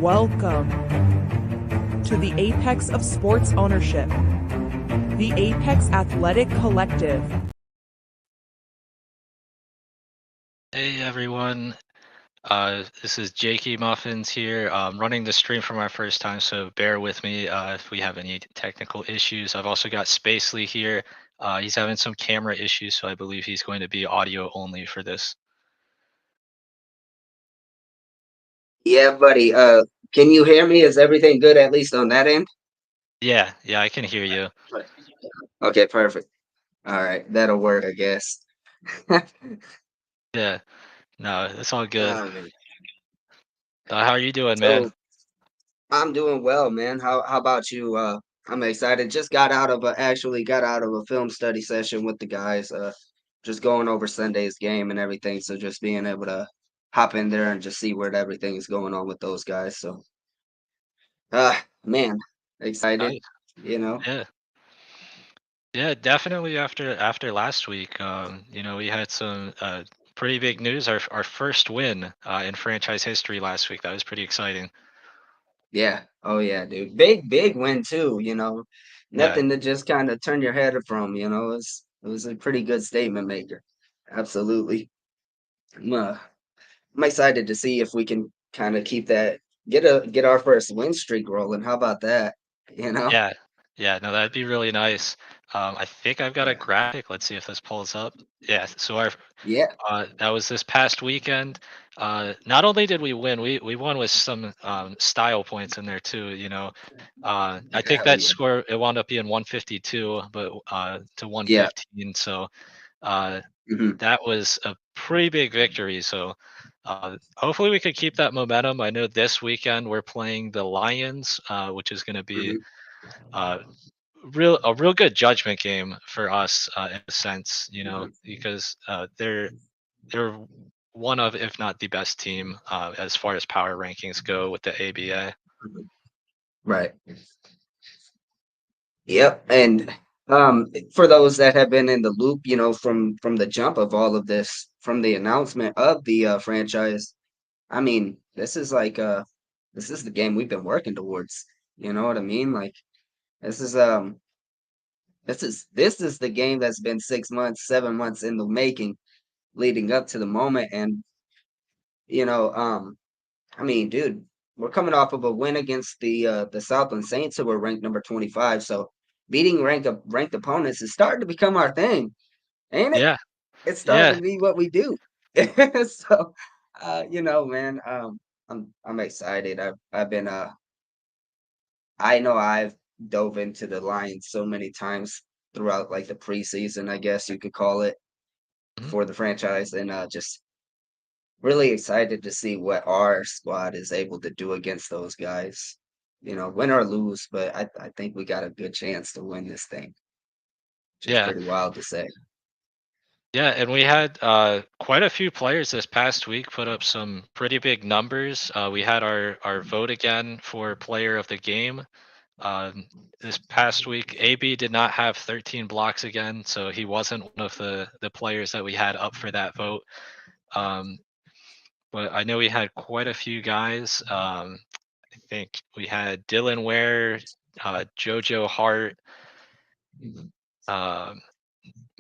Welcome to the apex of sports ownership, the Apex Athletic Collective. Hey everyone, this is Jakey Muffins here, running the stream for my first time, so bear with me if we have any technical issues. I've also got Spacely here. He's having some camera issues, so I believe he's going to be audio only for this. Yeah, buddy. Can you hear me? Is everything good at least on that end? Yeah, I can hear you. Okay, perfect. All right, that'll work, I guess. Yeah, no, it's all good. Man. How are you doing, man? So I'm doing well, man. How about you? I'm excited. Just got out of a film study session with the guys. Just going over Sunday's game and everything. So just being able to hop in there and just see where everything is going on with those guys. So man, excited, Nice. you know. Yeah, yeah, definitely. After last week, we had some pretty big news. Our first win in franchise history last week. That was pretty exciting. Yeah. Oh yeah, dude. Big win too, you know. Yeah. Nothing to just kind of turn your head from, you know. It was a pretty good statement maker. Absolutely. I'm excited to see if we can kind of keep that get our first win streak rolling. How about that? You know? Yeah, yeah, no, that'd be really nice. I think I've got a Yeah. graphic. Let's see if this pulls up. Yeah, so our Yeah. that was this past weekend. Not only did we win, we won with some style points in there too. I think Hell that yeah. score it wound up being 152, but to Yeah. 115. So uh, Hmm. that was a pretty big victory. So hopefully we could keep that momentum. I know this weekend we're playing the Lions, which is going to be. Hmm. Uh, a real good judgment game for us in a sense, Hmm. because they're one of, if not the best team as far as power rankings go with the ABA. Right. Yep. And for those that have been in the loop, you know, from the jump of all of this, from the announcement of the franchise, I mean, this is the game we've been working towards. You know what I mean? Like this is this is the game that's been 6 months, 7 months in the making leading up to the moment. And you know, I mean, dude, we're coming off of a win against the Southland Saints, who were ranked number 25. So beating ranked opponents is starting to become our thing, ain't it? Yeah, It's starting yeah, to be what we do. So you know, man, I'm excited. I've been I know I've dove into the Lions so many times throughout like the preseason, I guess you could call it, mhm, for the franchise, and just really excited to see what our squad is able to do against those guys. You know, win or lose, but I think we got a good chance to win this thing, which is yeah, pretty wild to say. yeah. And we had quite a few players this past week put up some pretty big numbers. We had our vote again for player of the game. Um, this past week, AB did not have 13 blocks again, so he wasn't one of the players that we had up for that vote. Um, but I know we had quite a few guys. I think we had Dylan Ware, JoJo Hart. Um,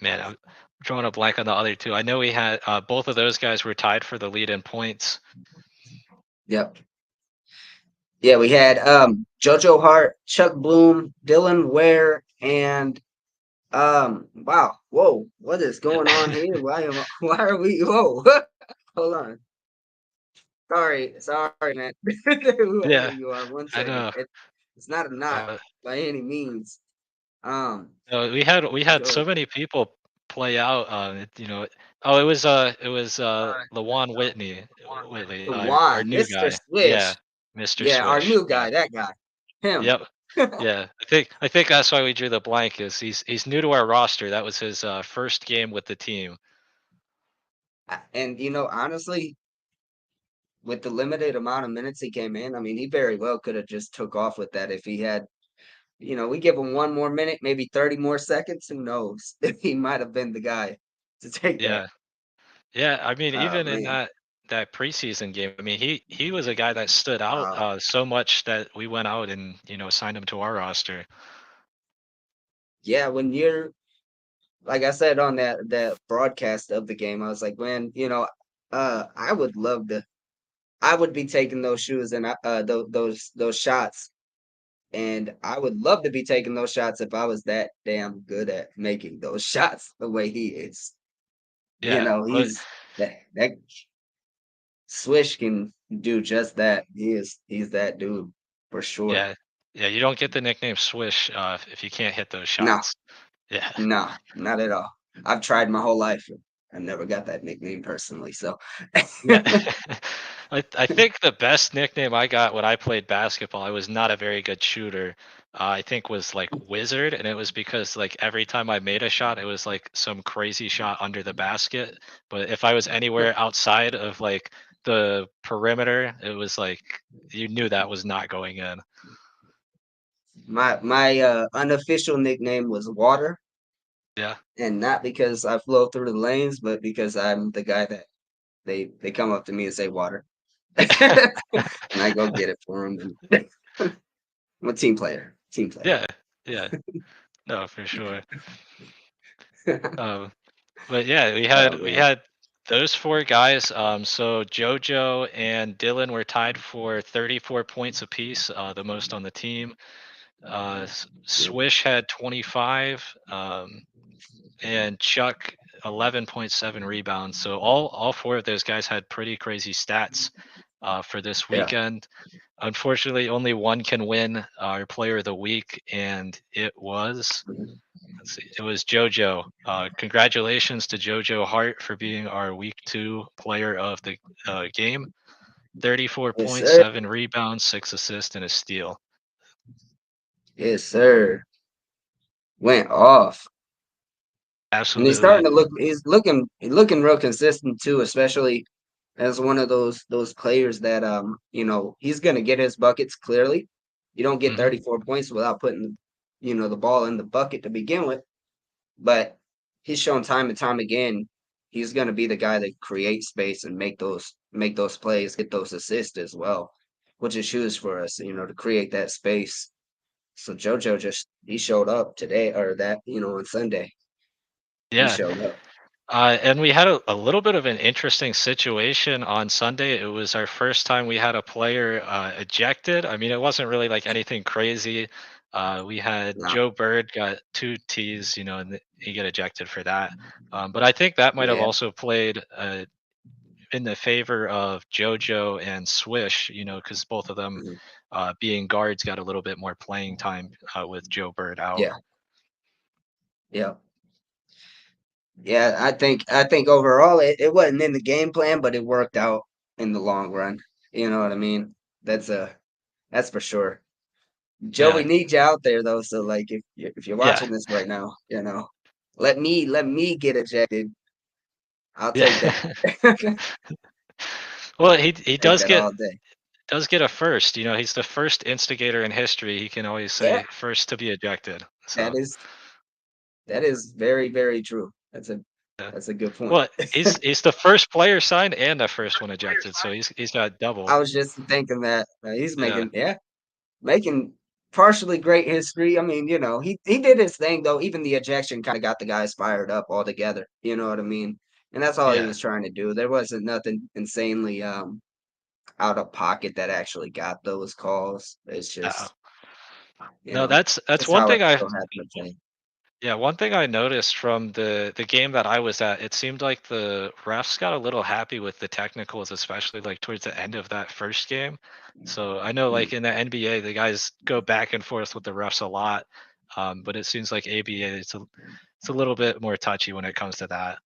man, I'm drawing a blank on the other two. I know we had both of those guys were tied for the lead in points. Yep. Yeah, we had JoJo Hart, Chuck Bloom, Dylan Ware, and wow, whoa, what is going on here? Why are we whoa? Hold on. Sorry, man. Whoever Yeah, you are, one I second. know. It's not a knot Uh, by any means. Um, we had so Joe, many people play out. Oh, it was Lawan Whitley, the our wine, new Mr. guy. Yeah, Swish. Mr. Yeah, our Swish. new Yeah. guy, that guy, him. Yep. Yeah. I think that's why we drew the blank. Is he's new to our roster. That was his first game with the team. And you know, honestly, with the limited amount of minutes he came in, I mean, he very well could have just took off with that if he had. You know, we give him one more minute, maybe 30 more seconds. Who knows? He might have been the guy to take that. Yeah. Yeah. I mean, Oh even in man. that that preseason game. I mean, he was a guy that stood out Uh, so much that we went out and signed him to our roster. yeah, when you're like I said on that broadcast of the game, I was like, man, I would love to. I would be taking those shoes and those shots, and I would love to be taking those shots if I was that damn good at making those shots the way he is. Yeah, but He's that Swish can do just that. He's that dude for sure. yeah, yeah. You don't get the nickname Swish if you can't hit those No, shots. Yeah. no, not at all. I've tried my whole life. I never got that nickname personally. So Yeah. I think the best nickname I got when I played basketball, I was not a very good shooter. I think was like Wizard, and it was because like every time I made a shot, it was like some crazy shot under the basket. But if I was anywhere outside of like the perimeter, it was like you knew that was not going in. my unofficial nickname was Water, Yeah. and not because I flow through the lanes, but because I'm the guy that they come up to me and say Water, and I go get it for them. And I'm a team player. Team player. Yeah. Yeah. No, for sure. Um, but yeah, we Oh had we man. had those four guys. So JoJo and Dylan were tied for 34 points apiece, the most on the team. Yep. Swish had 25, and Chuck 11.7 rebounds. So all four of those guys had pretty crazy stats for this Yeah. weekend. Unfortunately, only one can win our Player of the Week, and it was. Mhm. Let's see. It was JoJo. Congratulations to JoJo Hart for being our Week 2 player of the game. 34 Yes, points, sir. 7 rebounds, 6 assists, and a steal. Yes, sir. Went off. And he's Absolutely. starting to look he's looking real consistent too, especially as one of those players that he's gonna get his buckets clearly. You don't get Hmm. 34 points without putting, the ball in the bucket to begin with. But he's shown time and time again he's gonna be the guy that creates space and make those plays, get those assists as well, which is huge for us, to create that space. So JoJo he showed up today or that, on Sunday. He Yeah. showed up. And we had a little bit of an interesting situation on Sunday. It was our first time we had a player ejected. I mean, it wasn't really like anything crazy. We had No. Joe Bird got 2 Ts, and he got ejected for that. But I think that might have Yeah. also played in the favor of JoJo and Swish, because both of them Mhm. being guards got a little bit more playing time with Joe Bird out. Yeah. Yeah. Yeah. I think overall it wasn't in the game plan, but it worked out in the long run. You know what I mean? That's for sure. Joey Yeah, needs you out there though. So like if you're yeah, watching this right now, let me get ejected. I'll take yeah. that. Well, he Take does that get all day. a first. He's the first instigator in history. He can always Yeah, say first to be ejected. that So is that is very, very true. yeah. That's a good point. Well, he's the first player signed and the first one ejected. So he's got double. I was just thinking that he's Yeah, making partially great history. I mean, he did his thing though. Even the ejection kind of got the guys fired up altogether. You know what I mean? And that's all he yeah. was trying to do. There wasn't nothing insanely out of pocket that actually got those calls. It's Uh, just, no, that's it's one how it thing I so happened to play. Yeah, one thing I noticed from the game that I was at, it seemed like the refs got a little happy with the technicals, especially like towards the end of that first game. So I know Mm, like in the NBA, the guys go back and forth with the refs a lot, but it seems like ABA it's a little bit more touchy when it comes to that.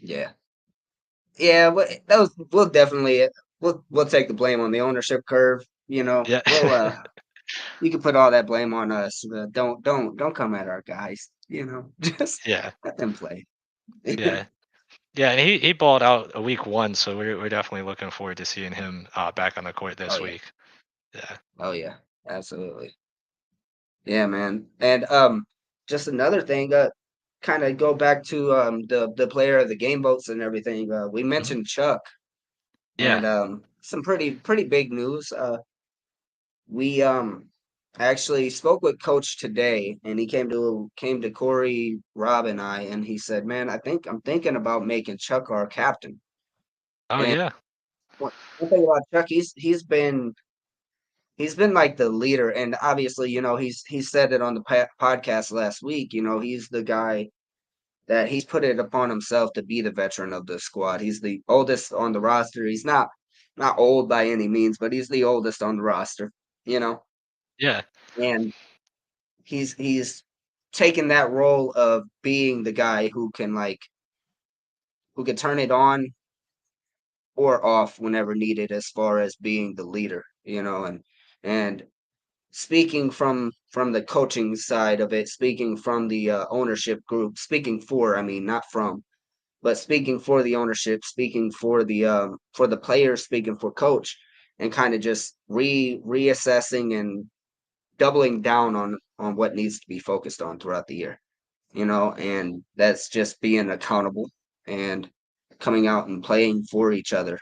yeah. Yeah, but those we'll definitely we'll take the blame on the ownership curve. Yeah, You can put all that blame on us. Don't come at our guys. Just yeah, let them play. yeah, yeah. And he balled out a week 1, so we're definitely looking forward to seeing him back on the court Oh this yeah, week. Yeah. oh yeah, absolutely. Yeah, man. And just another thing. Kind of go back to the player of the game votes and everything. We Mhm. mentioned Chuck. Yeah. And some pretty big news. We actually spoke with Coach today, and he came to Corey, Rob, and I, and he said, "Man, I'm thinking about making Chuck our captain." Oh And yeah. one thing about Chuck, he's been like the leader, and obviously, he said it on the podcast last week. He's the guy that he's put it upon himself to be the veteran of the squad. He's the oldest on the roster. He's not old by any means, but he's the oldest on the roster. You know, Yeah. and he's taken that role of being the guy who can turn it on or off whenever needed, as far as being the leader. And speaking from the coaching side of it, speaking from the ownership group, speaking for, I mean, not from, but speaking for the ownership, speaking for the players, speaking for coach, and kind of just reassessing and doubling down on what needs to be focused on throughout the year. And that's just being accountable and coming out and playing for each other,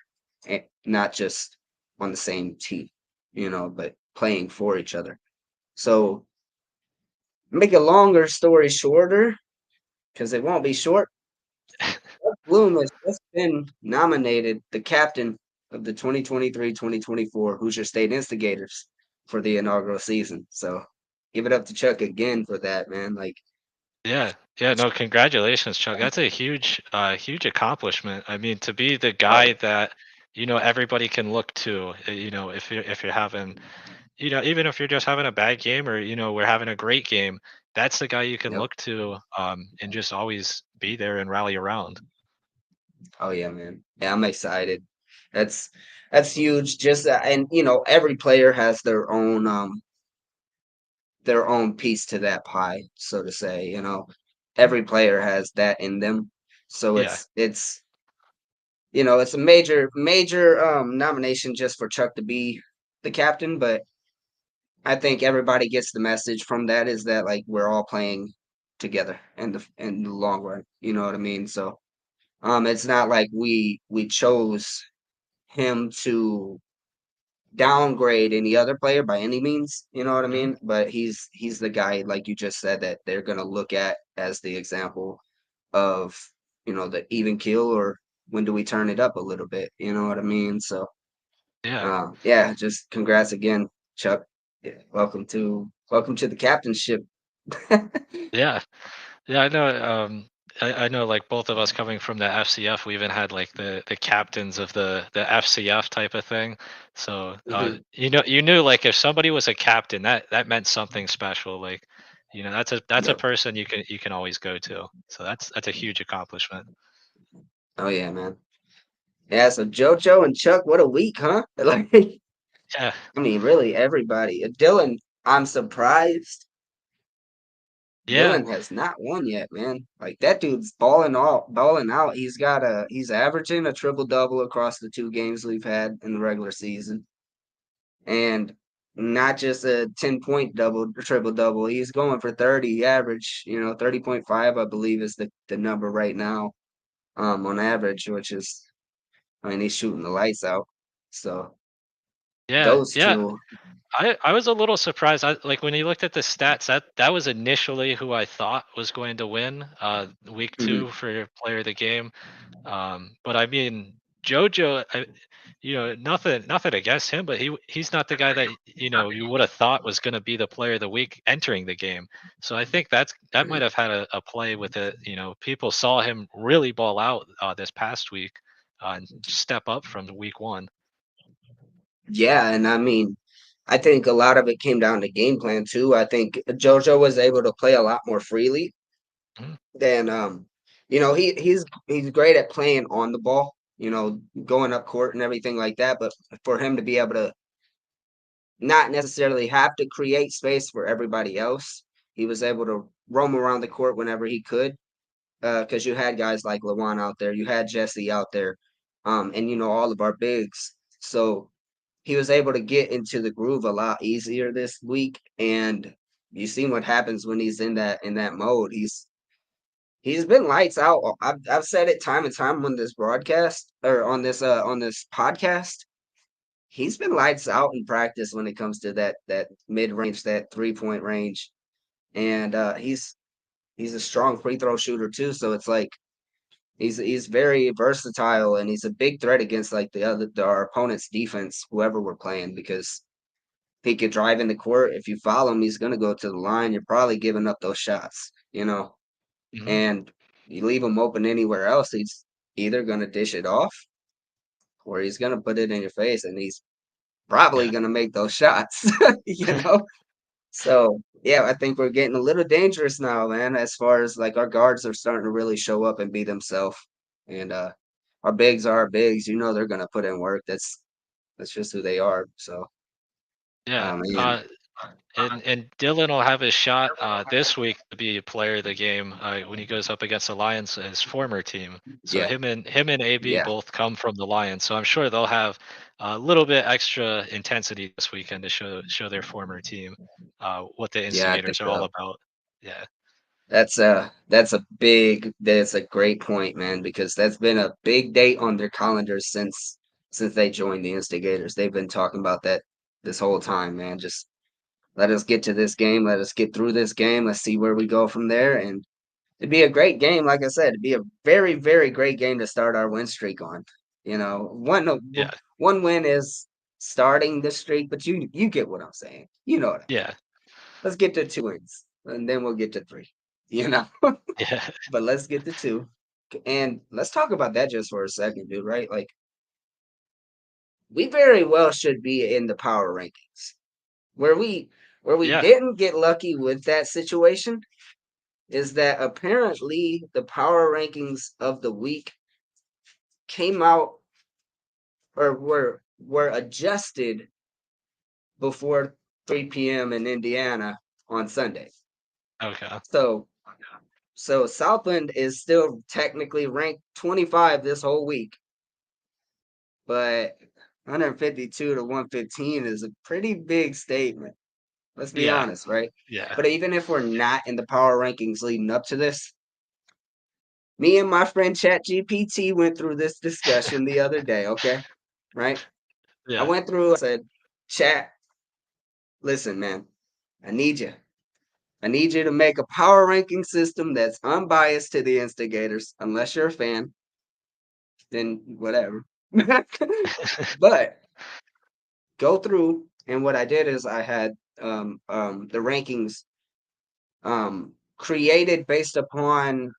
and not just on the same team, but playing for each other. So, make a longer story shorter, because it won't be short. Bloom has just been nominated the captain of the 2023-2024 Hoosier State Instigators for the inaugural season. So give it up to Chuck again for that, man. Like, Yeah. Yeah, no, congratulations, Chuck. That's a huge accomplishment. I mean, to be the oh, guy that, everybody can look to, if you're having, even if you're just having a bad game or, we're having a great game, that's the guy you can yep. look to, and just always be there and rally around. Oh yeah, man. Yeah, I'm excited. That's that's huge. Just and every player has their own piece to that pie, so to say. Every player has that in them. So Yeah. it's a major nomination just for Chuck to be the captain, but I think everybody gets the message from that, is that like we're all playing together in the long run. You know what I mean? So it's not like we chose him to downgrade any other player by any means. You know what I Mhm. mean? But he's the guy, like you just said, that they're gonna look at as the example of the even kill, or when do we turn it up a little bit? You know what I mean? So Yeah. yeah, just congrats again, Chuck. Yeah, welcome to the captainship. Yeah. Yeah, I know. I know, like both of us coming from the FCF, we even had like the captains of the FCF type of thing. So, Mhm. you knew like if somebody was a captain, that meant something special. Like, that's a Yep. person you can always go to. So that's a huge accomplishment. Oh yeah, man. Yeah, so JoJo and Chuck, what a week, huh? Like, I Yeah, mean, really everybody. Dylan, I'm surprised yeah, Dylan has not won yet, man. Like that dude's balling out. He's averaging a triple double across the two games we've had in the regular season. And not just a 10-point triple double. He's going for 30 average, 30.5, I believe, is the number right now, on average, which is, I mean, he's shooting the lights out. So yeah, those yeah. two. I was a little surprised. Like when you looked at the stats, that was initially who I thought was going to win week Mhm. 2 for player of the game. But I mean, JoJo, nothing against him, but he's not the guy that you would have thought was going to be the player of the week entering the game. So I think that might have had a play with it. People saw him really ball out this past week and step up from week 1. Yeah, and I mean, I think a lot of it came down to game plan too. I think JoJo was able to play a lot more freely Mhm. than he's great at playing on the ball, going up court and everything like that. But for him to be able to not necessarily have to create space for everybody else, he was able to roam around the court whenever he could. Because you had guys like Lawan out there, you had Jesse out there, and all of our bigs. So he was able to get into the groove a lot easier this week, and you seen what happens when he's in that mode. he's been lights out. I've said it time and time on this broadcast or on this podcast. He's been lights out in practice when it comes to that mid range, that 3-point range, and he's a strong free throw shooter too. So it's like he's very versatile and he's a big threat against like our opponent's defense, whoever we're playing, because he could drive in the court. If you foul him, he's gonna go to the line. You're probably giving up those shots, Mhm. and you leave him open anywhere else, he's either gonna dish it off or he's gonna put it in your face, and he's probably Yeah. gonna make those shots, you know. So yeah, I think we're getting a little dangerous now, man. As far as like our guards are starting to really show up and be themselves, and our bigs are our bigs. They're gonna put in work. That's just who they are. So, Yeah. man, And Dylan will have his shot this week to be a player of the game when he goes up against the Lions, his former team. So yeah, him and AB yeah, both come from the Lions. So I'm sure they'll have a little bit extra intensity this weekend to show their former team what the yeah. I think Instigators are all about. Yeah. that's a great point, man, because that's been a big date on their calendars since they joined the Instigators. They've been talking about that this whole time, man. Just let us get to this game. Let us get through this game. Let's see where we go from there. And it'd be a great game. Like I said, it'd be a very, very great game to start our win streak on. Yeah. One win is starting the streak, but you get what I'm saying. You know what I mean. Yeah. Let's get to 2 wins, and then we'll get to 3. You know, Yeah. but let's get to 2. And let's talk about that just for a second, dude. Right? Like we very well should be in the power rankings. Where we Yeah. didn't get lucky with that situation is that apparently the power rankings of the week came out or were adjusted before 3 p.m. in Indiana on Sunday. Okay. So Southland is still technically ranked 25 this whole week, but 152 to 115 is a pretty big statement. Let's be Yeah. honest, right? Yeah. But even if we're not in the power rankings leading up to this, me and my friend ChatGPT went through this discussion the other day, okay? Right? I Yeah. went through, I said, Chat, listen, man, I need you. I need you to make a power ranking system that's unbiased to the instigators. Unless you're a fan, then whatever. But go through, and what I did is I had the rankings created based upon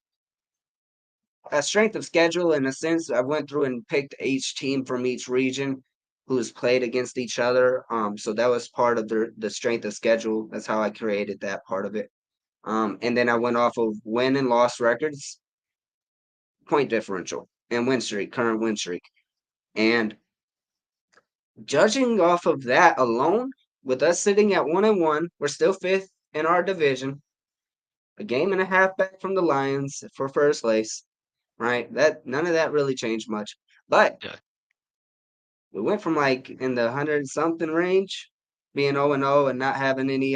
a strength of schedule. In a sense, I went through and picked each team from each region who's played against each other. So that was part of the strength of schedule. That's how I created that part of it. And then I went off of win and loss records, point differential, and win streak, current win streak. And judging off of that alone, with us sitting at 1-1, we're still fifth in our division, a game and a half back from the Lions for first place. Right? That none of that really changed much. But Yeah. we went from like in the 100 something range, being 0-0 and not having any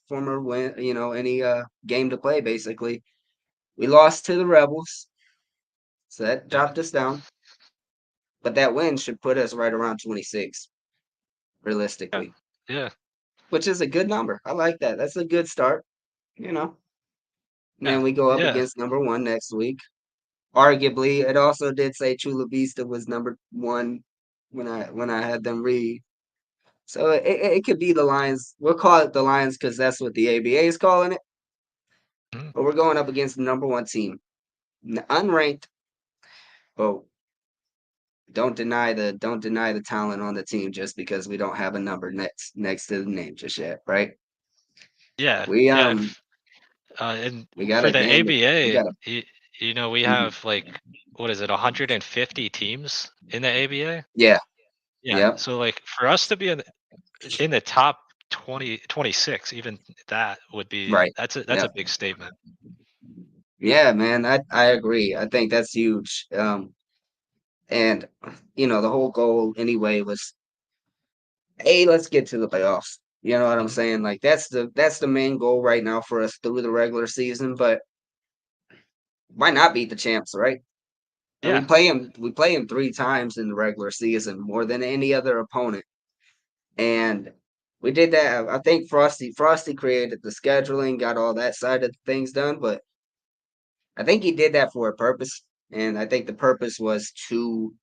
former win, any game to play basically. We lost to the Rebels, so that Yeah. dropped us down. But that win should put us right around 26 Yeah. realistically, Yeah. which is a good number. I like that. That's a good start, you know. And Yeah. then we go up Yeah. against number 1 next week. Arguably, it also did say Chula Vista was number 1 when I had them read. So it could be the Lions. We'll call it the Lions because that's what the ABA is calling it. Mhm. But we're going up against the number 1 team, unranked. But don't deny the talent on the team just because we don't have a number next to the name just yet, right? Yeah. We Yeah. um And we got for a the game. We ABA, got a we mhm. have like what is it, 150 teams in the ABA? Yeah, Yeah. yeah, So like for us to be in the top 20, 26, even that would be right. that's Yeah, a big statement. yeah, man. I agree. I think that's huge. And the whole goal anyway was, hey, let's get to the playoffs. You know what I'm Mhm. saying? Like that's the main goal right now for us through the regular season. But why not beat the champs, right? And Yeah. we play them 3 times in the regular season, more than any other opponent. And we did that. I think Frosty created the scheduling, got all that side of things done, but I think he did that for a purpose. And I think the purpose was to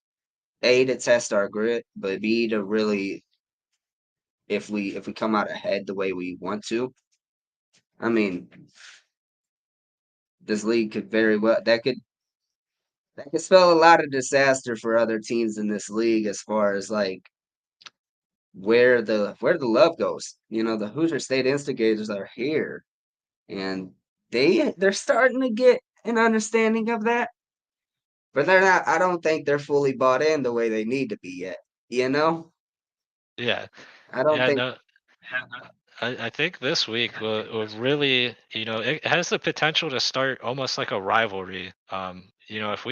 A, to test our grit, but B, to really, if we come out ahead the way we want to, I mean, this league could very well that could spell a lot of disaster for other teams in this league as far as like where the love goes. The Hoosier State Instigators are here, and they're starting to get an understanding of that, but they're not. I don't think they're fully bought in the way they need to be yet. You know, Yeah. I don't Yeah. think. No. I think this week will really, it has the potential to start almost like a rivalry. Yeah. If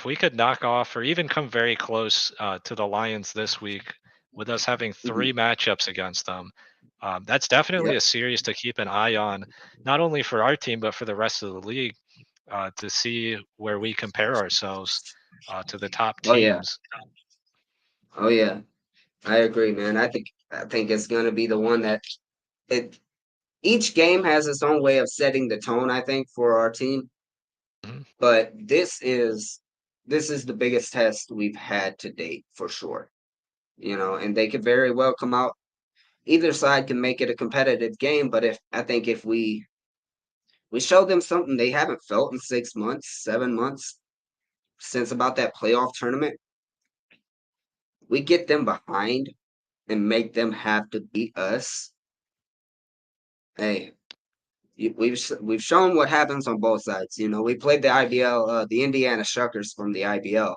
we could knock off or even come very close to the Lions this week, with us having Mhm. 3 matchups against them, that's definitely Yep. a series to keep an eye on, not only for our team but for the rest of the league, to see where we compare ourselves to the top Oh yeah. teams. Oh yeah. I agree, man. I think it's gonna be the one that it. Each game has its own way of setting the tone. I think for our team, Mhm. but this is the biggest test we've had to date for sure. And they could very well come out. Either side can make it a competitive game, but if we show them something they haven't felt in 6 months, 7 months since about that playoff tournament, we get them behind and make them have to beat us. Hey, we've shown what happens on both sides. We played the IBL, the Indiana Shuckers from the IBL,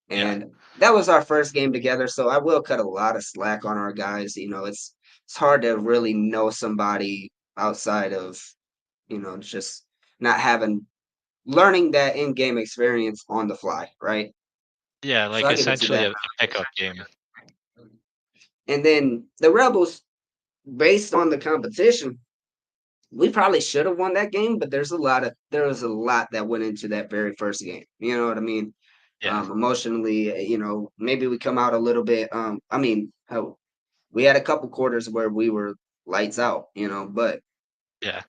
Yeah, and that was our first game together. So I will cut a lot of slack on our guys. It's hard to really know somebody outside of just not having learning that in-game experience on the fly, right? yeah, So like I give it to essentially that. a pickup game. And then the Rebels, based on the competition, we probably should have won that game, but there was a lot that went into that very first game. You know what I mean? Yeah, Emotionally, maybe we come out a little bit. I mean, hell, we had a couple quarters where we were lights out, but yeah,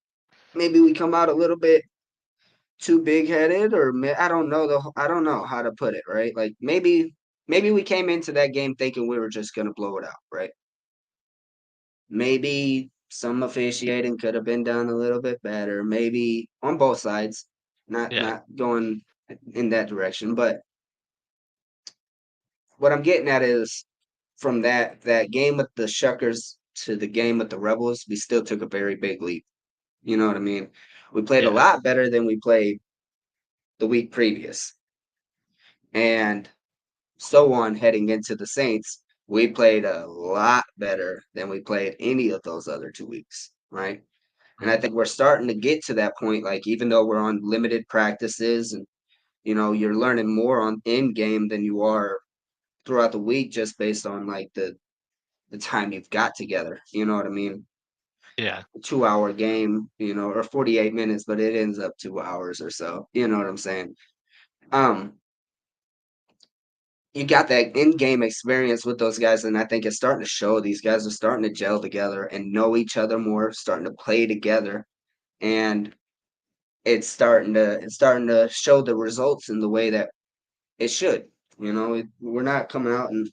maybe we come out a little bit too big headed, or I don't know I don't know how to put it, right? Like maybe we came into that game thinking we were just gonna blow it out, right? Maybe some officiating could have been done a little bit better, maybe on both sides, not yeah. not going in that direction. But what I'm getting at is from that game with the Shuckers to the game with the Rebels, we still took a very big leap. You know what I mean? We played a Yeah. lot better than we played the week previous. And so on heading into the Saints, we played a lot better than we played any of those other 2 weeks, right? And I Mhm. think we're starting to get to that point. Like even though we're on limited practices and you're learning more on in game than you are throughout the week just based on like the time you've got together. You know what I mean? Yeah. 2 hour game, or 48 minutes, but it ends up 2 hours or so. You know what I'm saying? Um, you got that in-game experience with those guys, and I think it's starting to show. These guys are starting to gel together and know each other more, starting to play together, and it's starting to show the results in the way that it should. We're not coming out and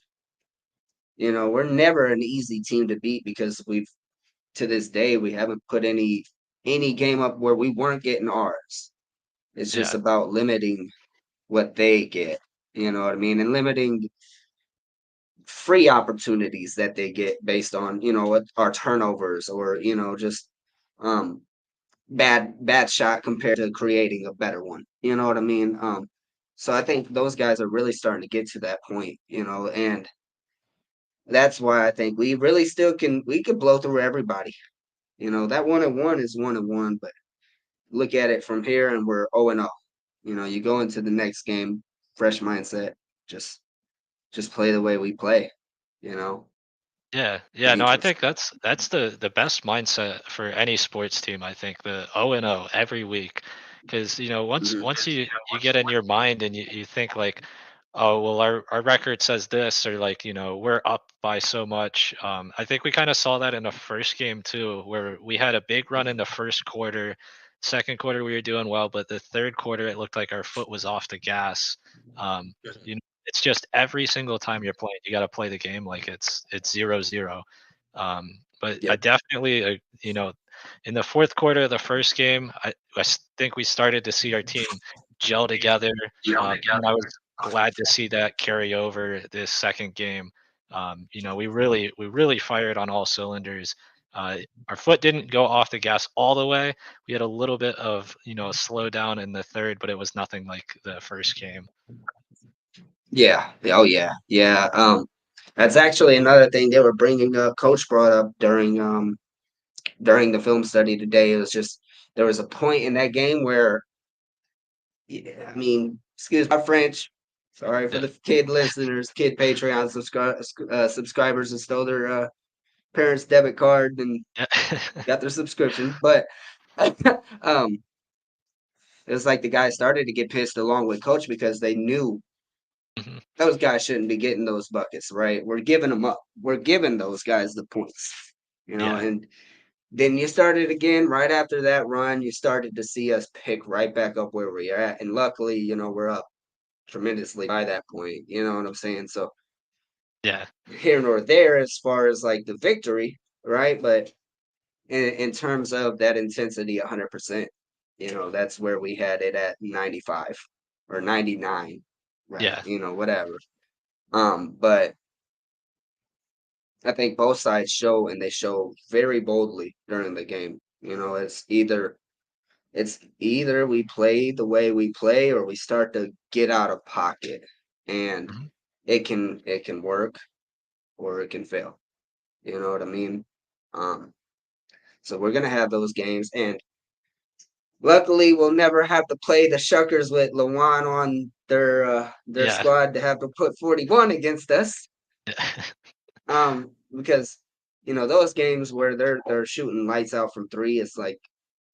we're never an easy team to beat because we've to this day we haven't put any game up where we weren't getting ours. It's just Yeah. about limiting what they get. You know what I mean? And limiting free opportunities that they get based on what our turnovers or just um bad shot compared to creating a better one. You know what I mean? So I think those guys are really starting to get to that point, and that's why I think we really still we could blow through everybody. That 1-1 is 1-1, but look at it from here and we're 0-0. You go into the next game, fresh mindset, just just play the way we play, you know. Yeah, yeah, no, I Dangerous. think that's the best mindset for any sports team. I think the 0-0 every week. because once Mhm. once you get in your mind and you think like, oh well, our record says this, or like we're up by so much. I think we kind of saw that in the first game too, where we had a big run in the first quarter. Second quarter we were doing well, but the third quarter it looked like our foot was off the gas. um it's just every single time you're playing, you got to play the game like it's 0-0. But I Yep. definitely in the fourth quarter of the first game, think we started to see our team gel together. And I was glad to see that carry over this second game. We really fired on all cylinders. Our foot didn't go off the gas all the way. We had a little bit of a slowdown in the third, but it was nothing like the first game. Yeah. Oh yeah. Yeah. That's actually another thing they were bringing up. Coach brought up during the film study today. It was just there was a point in that game where, yeah, I mean, excuse my French. Sorry for Yeah. the kid listeners, kid Patreon subscribers who stole their parents' debit card and Yeah. got their subscription. But um, it was like the guys started to get pissed along with coach because they knew Mhm. those guys shouldn't be getting those buckets, right? We're giving them up. We're giving those guys the points, Yeah. and then you started again right after that run. You started to see us pick right back up where we are at, and luckily, we're up tremendously by that point. You know what I'm saying? So Yeah. here nor there as far as like the victory, right? But in terms of that intensity, 100%, that's where we had it at 95 or 99, right? Yeah. Whatever. But I think both sides show, and they show very boldly during the game. It's either we play the way we play or we start to get out of pocket, and Mhm. it can work or it can fail. You know what I mean? Um, so we're gonna have those games, and luckily we'll never have to play the Shuckers with Lawan on their Yeah. squad to have to put 41 against us. Yeah. Because those games where they're shooting lights out from three, it's like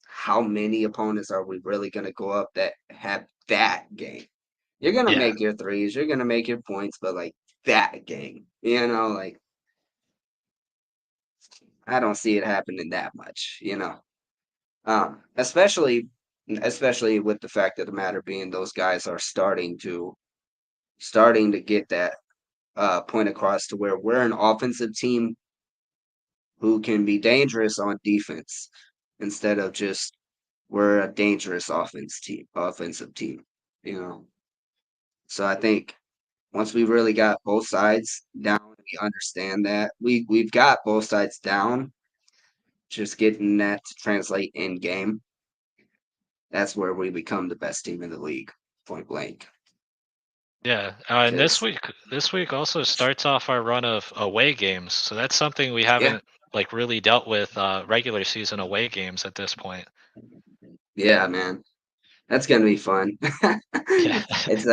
how many opponents are we really gonna go up that have that game? You're gonna Yeah. make your threes, you're gonna make your points, but like that game, like I don't see it happening that much. Especially with the fact of the matter being those guys are starting to get that point across to where we're an offensive team who can be dangerous on defense instead of just we're a dangerous offensive team, you know. So I think once we really got both sides down, we understand that we've got both sides down. Just getting that to translate in game, that's where we become the best team in the league, point blank. Yeah, and this Because week this week also starts off our run of away games. So that's something we yeah, haven't like really dealt with regular season away games at this point. yeah, man, that's gonna be fun. Yeah. It's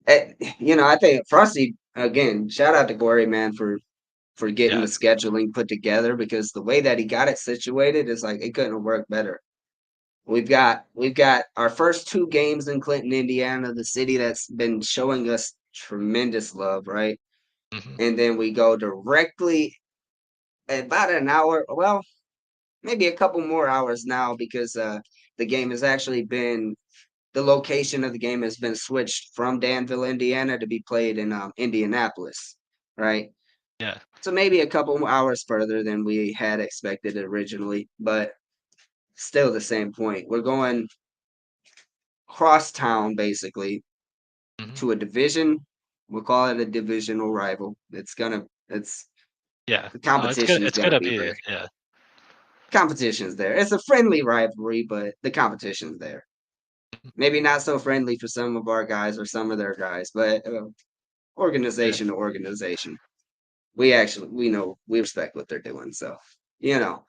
I think Frosty again. Shout out to Corey, man, for getting Yeah. the scheduling put together because the way that he got it situated is like it couldn't have worked better. We've got our first two games in Clinton, Indiana, the city that's been showing us tremendous love, right? Hmm. And then we go directly about an hour, well, maybe a couple more hours now because the game has actually been the location of the game has been switched from Danville, Indiana, to be played in Indianapolis, right? Yeah. So maybe a couple more hours further than we had expected originally, but still the same point. We're going cross town basically Hmm. to a division. We'll call it a divisional rival. It's Yeah. the Oh, it's good. competition is It's gonna gonna be be. there. Yeah. Competition's there. It's a friendly rivalry, but the competition's there. Maybe not so friendly for some of our guys or some of their guys, but Yeah. organization to organization. We know we respect what they're doing. So, you know,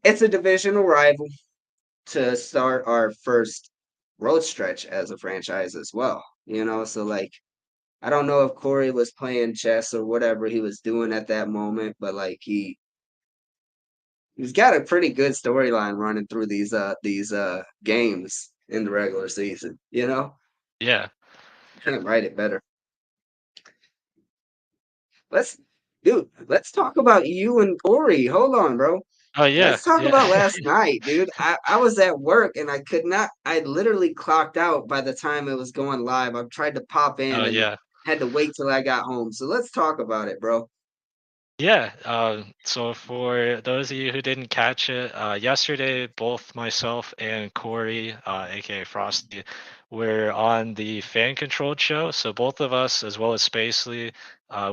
it's a divisional rival to start our first road stretch as a franchise as well. So like I don't know if Corey was playing chess or whatever he was doing at that moment, but like he's got a pretty good storyline running through these games in the regular season. Yeah. Couldn't write it better. Let's talk about you and Corey. Hold on, bro. Oh yeah, Let's talk yeah. about last night, dude. I was at work and I literally clocked out by the time it was going live. I tried to pop in Oh and yeah. had to wait till I got home. So let's talk about it, bro. Yeah. So for those of you who didn't catch it, yesterday both myself and Corey, aka Frosty, were on the fan controlled show. So both of us, as well as Spacely,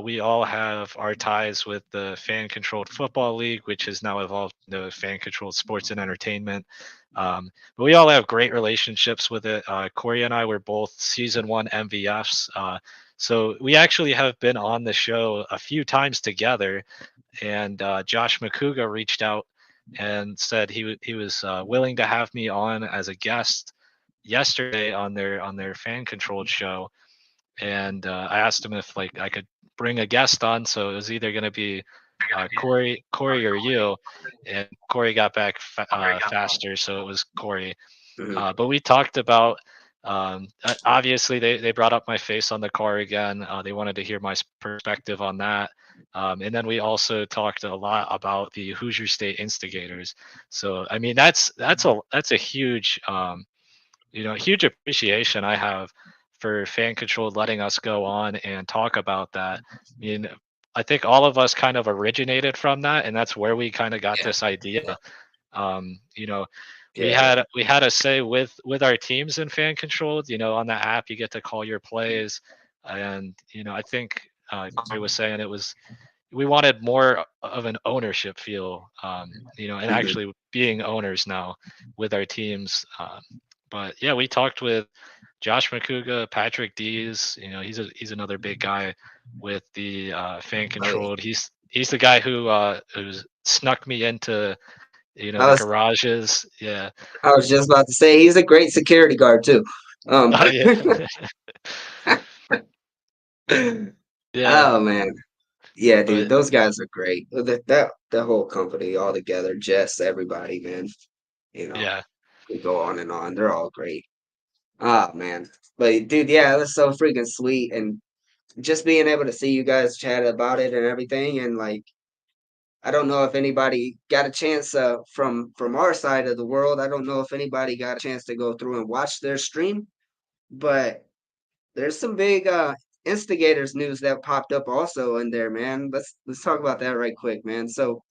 we all have our ties with the fan controlled football league, which has now evolved into fan controlled sports and entertainment. But we all have great relationships with it. Corey and I were both season one MVFs. So we actually have been on the show a few times together, and Josh McCouga reached out and said he was willing to have me on as a guest yesterday on their fan controlled show, and I asked him if like I could bring a guest on, so it was either going to be Corey or you, and Corey got back faster, so it was Corey. Mhm. But we talked about obviously they brought up my face on the car again. They wanted to hear my perspective on that. And then we also talked a lot about the Hoosier State Instigators. So I mean that's a huge huge appreciation I have for fan control letting us go on and talk about that. I mean, I think all of us kind of originated from that, and that's where we kind of got Yeah, this idea. You know, yeah, we had a say with our teams in fan controlled. On the app you get to call your plays, and I think Corey was saying it was we wanted more of an ownership feel. And mhm. actually being owners now with our teams. But yeah, we talked with Josh McCouga, Patrick Dees. He's another big guy with the fan Oh, yeah. controlled. He's the guy who's snuck me into I the was garages. Yeah. I was just about to say he's a great security guard too. Oh yeah. Yeah. Oh man, yeah, dude, But those guys are great. The whole company all together, Jess, everybody, man. You know, yeah. we go on and on. They're all great. Ah, man. But dude, yeah, it was so freaking sweet, and just being able to see you guys chat about it and everything, and like, I don't know if anybody got a chance from our side of the world. I don't know if anybody got a chance to go through and watch their stream, but there's some big instigators news that popped up also in there, man. Let's talk about that right quick, man. So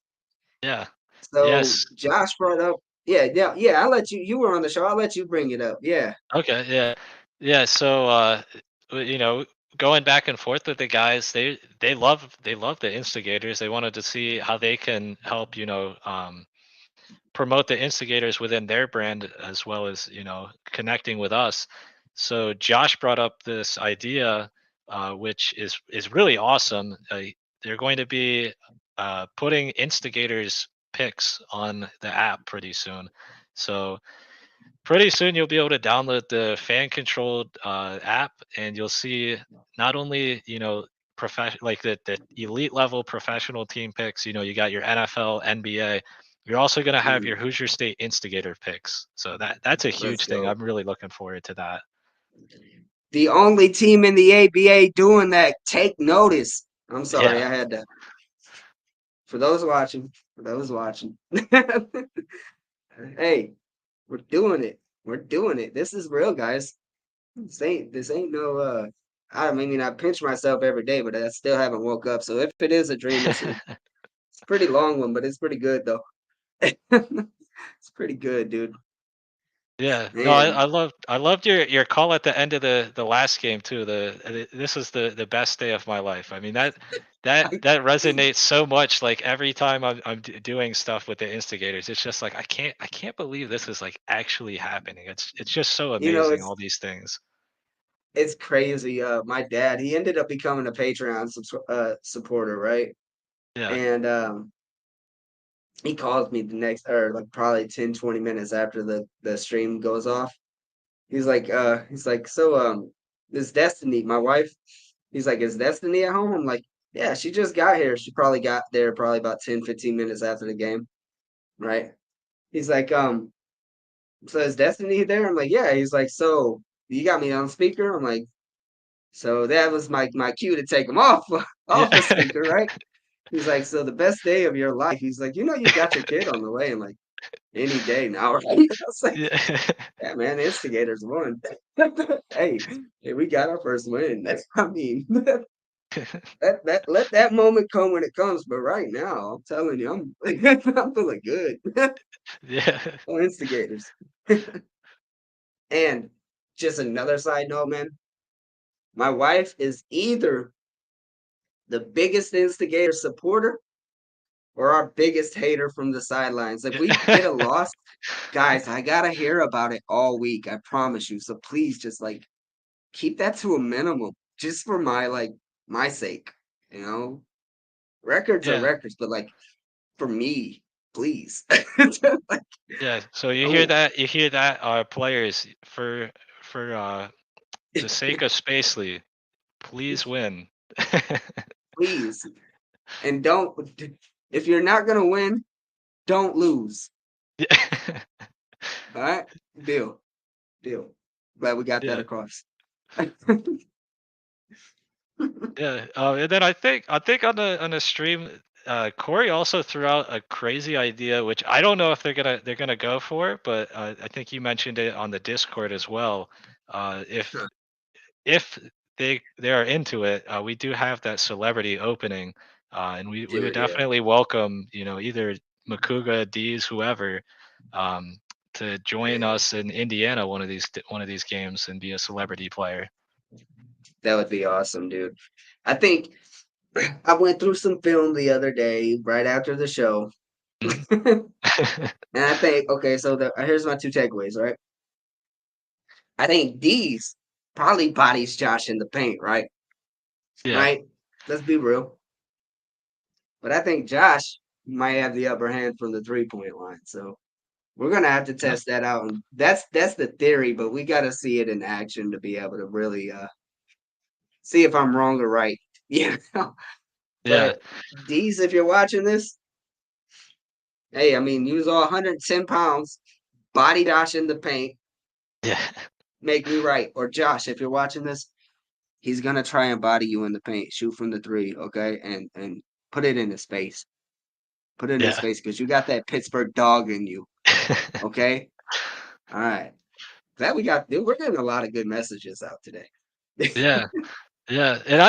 Yeah. so Yes. Josh brought up, yeah. I'll let you were on the show. I'll let you bring it up. Yeah. Okay. Yeah. Yeah. So going back and forth with the guys, they love the instigators. They wanted to see how they can help, promote the instigators within their brand as well as connecting with us. So Josh brought up this idea, which is really awesome. They're going to be putting instigators picks on the app pretty soon. So pretty soon you'll be able to download the fan controlled app, and you'll see not only profession like the elite level professional team picks. You got your NFL, NBA. You're also going to have Mhm. your Hoosier State Instigator picks. So that's a Let's huge thing. go. I'm really looking forward to that. The only team in the ABA doing that. Take notice. I'm sorry, Yeah. I had to. For those watching, for those watching. Hey, we're doing it. We're doing it. This is real, guys. This ain't no I mean I pinch myself every day, but I still haven't woke up. So if it is a dream, it's a pretty long one, but it's pretty good though. It's pretty good, dude. Yeah, no, Man, I loved your call at the end of the last game too. This is the best day of my life. I mean that resonates so much. Like every time I'm doing stuff with the instigators, it's just like I can't believe this is like actually happening. It's just so you know, amazing it's all these things. it's crazy. My dad, he ended up becoming a Patreon supporter, right? Yeah. And he calls me the next or like probably 10, 20 minutes after the stream goes off. He's like, so is Destiny, my wife, he's like, is Destiny at home? I'm like, yeah, she just got here. She probably got there probably about 10, 15 minutes after the game. right? He's like, so is Destiny there? I'm like, yeah. He's like, so you got me on speaker? I'm like, so that was my cue to take him off Yeah. off the speaker, right? He's like, so the best day of your life. He's like, you got your kid on the way. I'm like, any day now, right? I was like, Yeah. yeah, man, Instigators won. hey, hey, we got our first win. That's, I mean, that let that moment come when it comes. But right now, I'm telling you, I'm I'm feeling good. Yeah. Oh, Instigators. And just another side note, man. My wife is either the biggest Instigator supporter or our biggest hater from the sidelines. If we get a loss, guys, I gotta hear about it all week. I promise you. So please, just like keep that to a minimum, just for my sake. You know, records are Yeah. records, but like for me, please. like, Yeah. So oh, you hear that, players, for the sake of Spacely, please win. please, and don't. If you're not gonna win, don't lose. Yeah. All right, deal, deal. Glad we got that Yeah. across. Yeah. And then I think on the stream, Corey also threw out a crazy idea, which I don't know if they're gonna go for, but I think you mentioned it on the Discord as well. If they are into it, we do have that celebrity opening, and we would Dude, yeah, definitely welcome, either Makuga, D's, whoever, um, to join man, us in Indiana one of these games and be a celebrity player. that would be awesome, dude. I think I went through some film the other day, right after the show, Mhm. and I think, okay, so here's my two takeaways, right? I think D's probably bodies Josh in the paint, right? Yeah. Right? Let's be real. But I think Josh might have the upper hand from the 3-point line. So we're gonna have to Yeah. test that out. And that's the theory, but we gotta see it in action to be able to really see if I'm wrong or right. Yeah. Yeah. But D's, if you're watching this, hey, I mean, you was all 110 pounds, body Josh in the paint, Yeah. make me right. Or Josh, if you're watching this, he's gonna try and body you in the paint, shoot from the three, okay, and put it in his face. Put it in his Yeah. face because you got that Pittsburgh dog in you. Okay. All right. Glad we got. Dude, we're getting a lot of good messages out today. Yeah. Yeah, and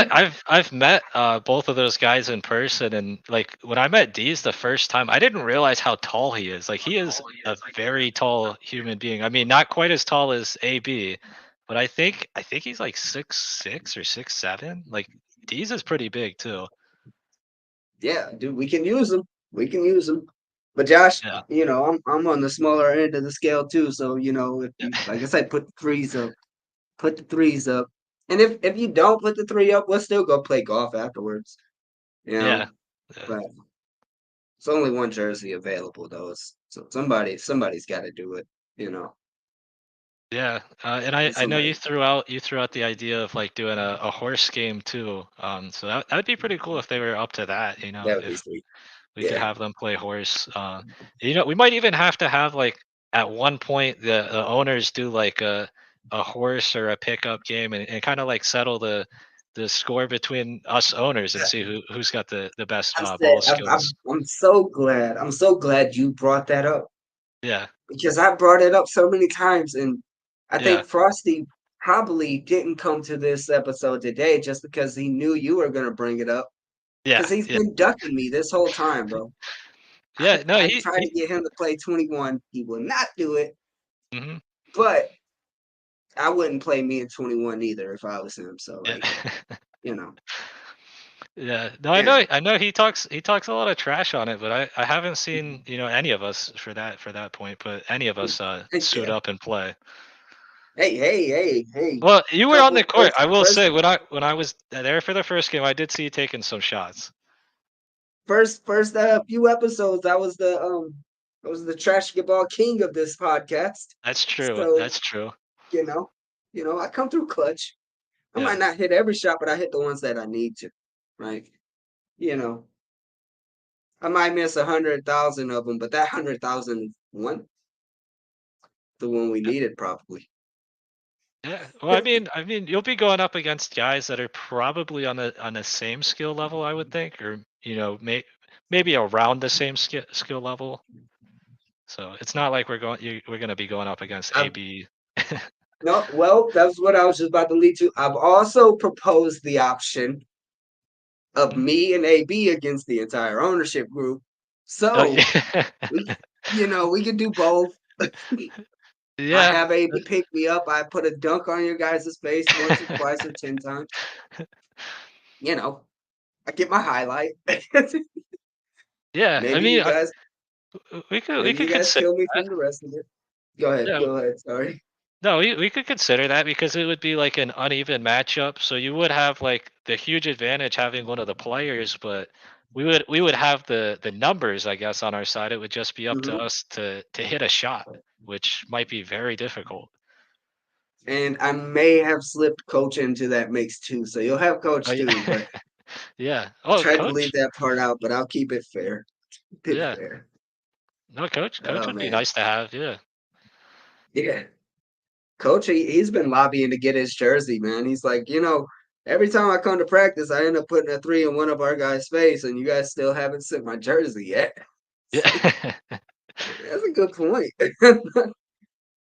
I've met both of those guys in person, and like when I met Deez the first time, I didn't realize how tall he is. Like he is a very tall human being. I mean, not quite as tall as AB, but I think he's like 6'6" or 6'7". Like Deez is pretty big too. Yeah, dude, we can use them. We can use them. But Josh, Yeah, I'm on the smaller end of the scale too. So if yeah, you, like I said, put the threes up, put the threes up, and if you don't put the three up, we'll still go play golf afterwards. You yeah, know, yeah. but it's only one jersey available though. So somebody's got to do it. You know, Yeah, and I know somebody. you threw out the idea of like doing a horse game too. So that would be pretty cool if they were up to that. That would be If sweet. we could Yeah. have them play horse. We might even have to have like at one point the owners do like a horse or a pickup game and kind of like settle the score between us owners and see who's got the best I said, ball skills. I'm so glad. I'm so glad you brought that up Yeah, because I brought it up so many times, and I yeah, think Frosty probably didn't come to this episode today just because he knew you were gonna bring it up because yeah, he's yeah, been ducking me this whole time, bro. yeah. No, I tried to get him to play 21. He will not do it, mhm, but I wouldn't play me in 21 either if I was him. So yeah. you know, Yeah, no, yeah, I know he talks a lot of trash on it, but I haven't seen any of us for that point, but any of us suit yeah. up and play. Hey. Well, you were on the Couple court. I will first say when I was there for the first game, I did see you taking some shots. first few episodes, I was the trash ball king of this podcast. That's true. So That's true. you know, I come through clutch. I Yeah. might not hit every shot, but I hit the ones that I need to. Right? You know, I might miss 100,000 of them, but that 100,000 one, the one we needed probably. Yeah. Well, I mean, you'll be going up against guys that are probably on the same skill level, I would think, or maybe around the same skill level. So it's not like we're going to be going up against I've, AB. no, well, that's what I was just about to lead to. I've also proposed the option of Mhm. me and AB against the entire ownership group. Oh, So yeah. we, we can do both. I Yeah. have AB pick me up. I put a dunk on your guys' face once or twice or 10 times. You know, I get my highlight. Yeah. I maybe mean, you guys, we maybe could you guys consider kill me that. from the rest of it. Go ahead. Yeah. Go ahead. Sorry. No, we could consider that because it would be like an uneven matchup. So you would have like the huge advantage having one of the players, but we would have the numbers, I guess, on our side. It would just be up to Hmm. us to hit a shot, which might be very difficult. And I may have slipped coach into that mix too. So you'll have Oh coach yeah, too, but yeah. I Oh, tried to leave coach. that part out, but I'll keep it fair. Keep it Yeah. fair. No, coach Oh would be man. nice to have. Yeah. Yeah. Coach, he's been lobbying to get his jersey, man. He's like, every time I come to practice, I end up putting a three in one of our guys' face, and you guys still haven't sent my jersey yet. It's like, Yeah. that's a good point.